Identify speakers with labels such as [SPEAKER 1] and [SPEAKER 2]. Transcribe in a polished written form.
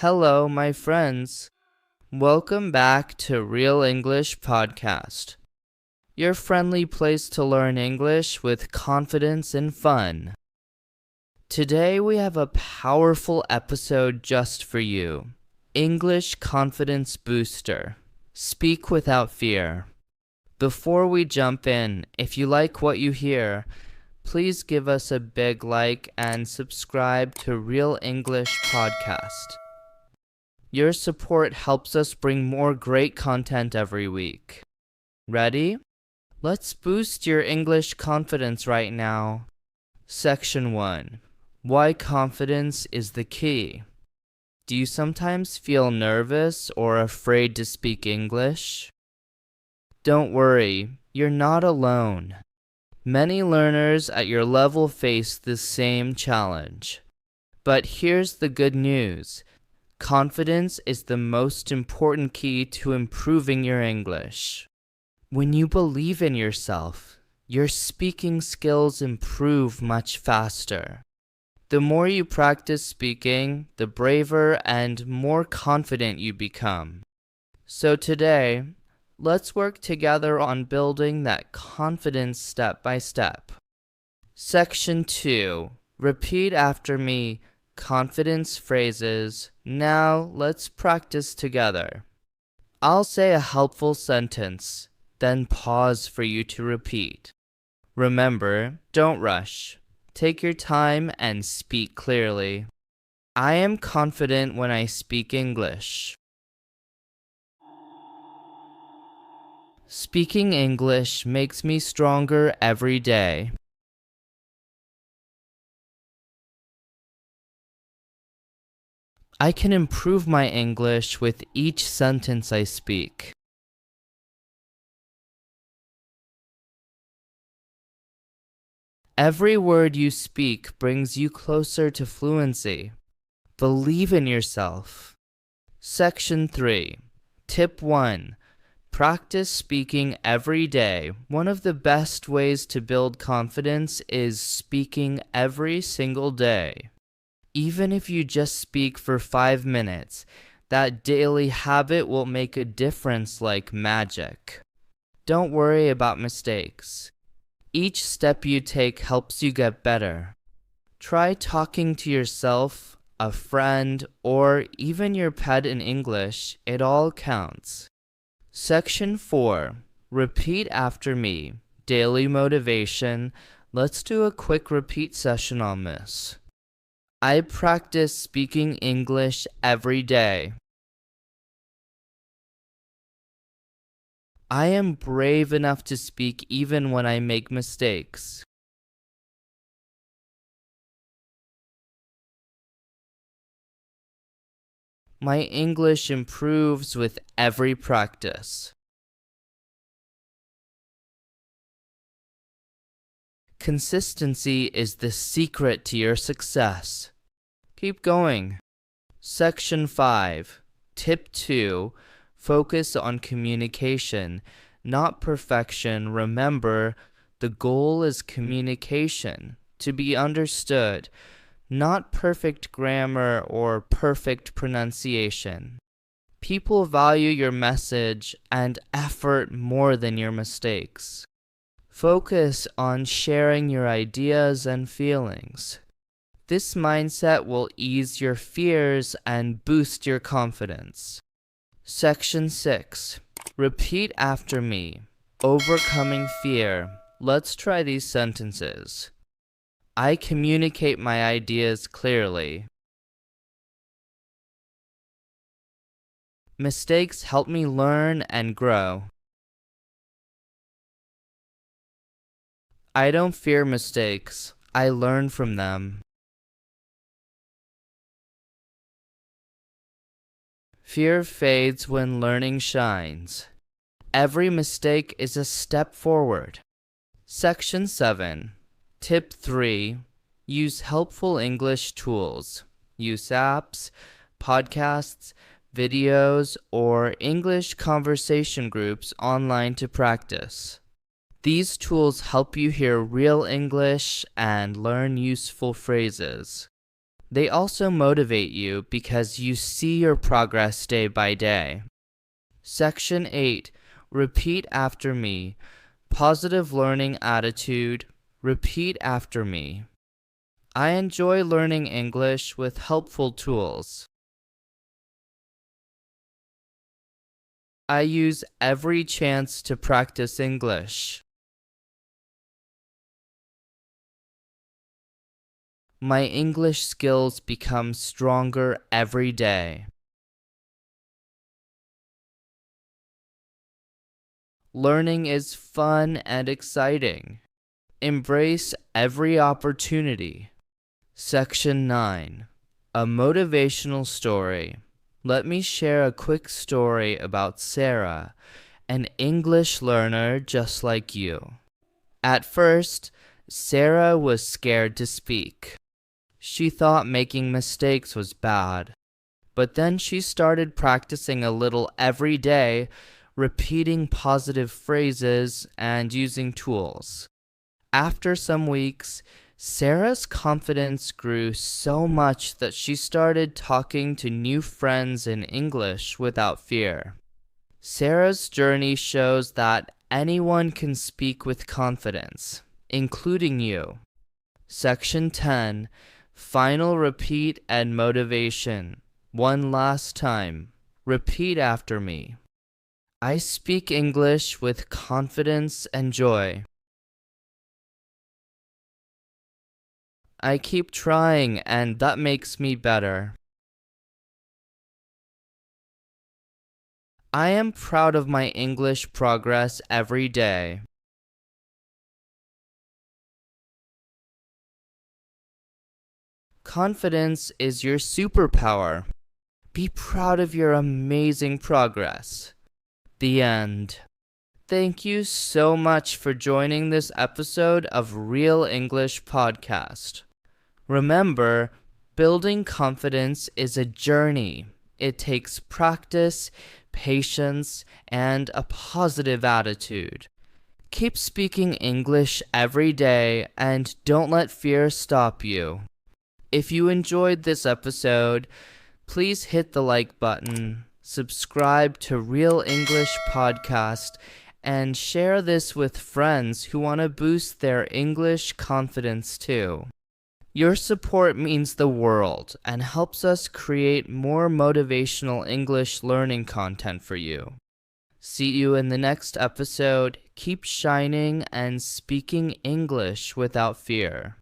[SPEAKER 1] Hello, my friends. Welcome back to Real English Podcast, your friendly place to learn English with confidence and fun. Today we have a powerful episode just for you. English Confidence Booster. Speak without fear. Before we jump in, if you like what you hear, please give us a big like and subscribe to Real English Podcast. Your support helps us bring more great content every week. Ready? Let's boost your English confidence right now. Section 1. Why confidence is the key. Do you sometimes feel nervous or afraid to speak English? Don't worry, you're not alone. Many learners at your level face the same challenge. But here's the good news. Confidence is the most important key to improving your English. When you believe in yourself, your speaking skills improve much faster. The more you practice speaking, the braver and more confident you become. So today, let's work together on building that confidence step by step. Section 2. Repeat after me. Confidence phrases. Now let's practice together. I'll say a helpful sentence, then pause for you to repeat. Remember, don't rush. Take your time and speak clearly. I am confident when I speak English. Speaking English makes me stronger every day. I can improve my English with each sentence I speak. Every word you speak brings you closer to fluency. Believe in yourself. Section 3. Tip 1. Practice speaking every day. One of the best ways to build confidence is speaking every single day. Even if you just speak for 5 minutes, that daily habit will make a difference like magic. Don't worry about mistakes. Each step you take helps you get better. Try talking to yourself, a friend, or even your pet in English. It all counts. Section 4. Repeat after me. Daily motivation. Let's do a quick repeat session on this. I practice speaking English every day. I am brave enough to speak even when I make mistakes. My English improves with every practice. Consistency is the secret to your success. Keep going. Section 5. Tip 2. Focus on communication, not perfection. Remember, the goal is communication, to be understood, not perfect grammar or perfect pronunciation. People value your message and effort more than your mistakes. Focus on sharing your ideas and feelings. This mindset will ease your fears and boost your confidence. Section 6. Repeat after me. Overcoming fear. Let's try these sentences. I communicate my ideas clearly. Mistakes help me learn and grow. I don't fear mistakes. I learn from them. Fear fades when learning shines. Every mistake is a step forward. Section 7. Tip 3. Use helpful English tools. Use apps, podcasts, videos, or English conversation groups online to practice. These tools help you hear real English and learn useful phrases. They also motivate you because you see your progress day by day. Section 8. Repeat after me. Positive learning attitude. Repeat after me. I enjoy learning English with helpful tools. I use every chance to practice English. My English skills become stronger every day. Learning is fun and exciting. Embrace every opportunity. Section 9. A motivational story. Let me share a quick story about Sarah, an English learner just like you. At first, Sarah was scared to speak. She thought making mistakes was bad. But then she started practicing a little every day, repeating positive phrases and using tools. After some weeks, Sarah's confidence grew so much that she started talking to new friends in English without fear. Sarah's journey shows that anyone can speak with confidence, including you. Section 10. Final repeat and motivation. One last time. Repeat after me. I speak English with confidence and joy. I keep trying, and that makes me better. I am proud of my English progress every day. Confidence is your superpower. Be proud of your amazing progress. The end. Thank you so much for joining this episode of Real English Podcast. Remember, building confidence is a journey. It takes practice, patience, and a positive attitude. Keep speaking English every day and don't let fear stop you. If you enjoyed this episode, please hit the like button, subscribe to Real English Podcast, and share this with friends who want to boost their English confidence too. Your support means the world and helps us create more motivational English learning content for you. See you in the next episode. Keep shining and speaking English without fear.